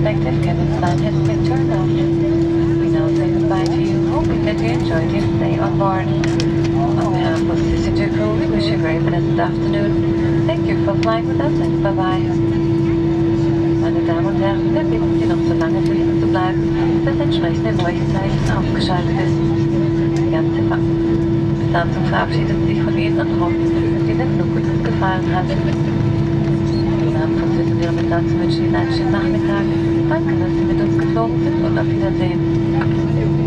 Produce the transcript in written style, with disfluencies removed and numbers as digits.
perspective cabin sign has been turned off. We now say goodbye to you, hoping that you enjoyed your stay on board. On behalf of Passenger Crew, we wish you a very pleasant afternoon. Thank you for flying with us and bye-bye. Meine Damen und Herren, wir bitten Sie noch so lange sitzen zu bleiben, bis entsprechende Leuchtzeichen aufgeschaltet ist. Ganz einfach. Bis dazu verabschiedet sich von Ihnen und hoffen, dass Ihnen der Flug gut gefallen hat. Im Namen von Swiss und Ihrem Mitlands wünsche ich Ihnen einen schönen Nachmittag. Danke, dass Sie mit uns geflogen sind und auf Wiedersehen.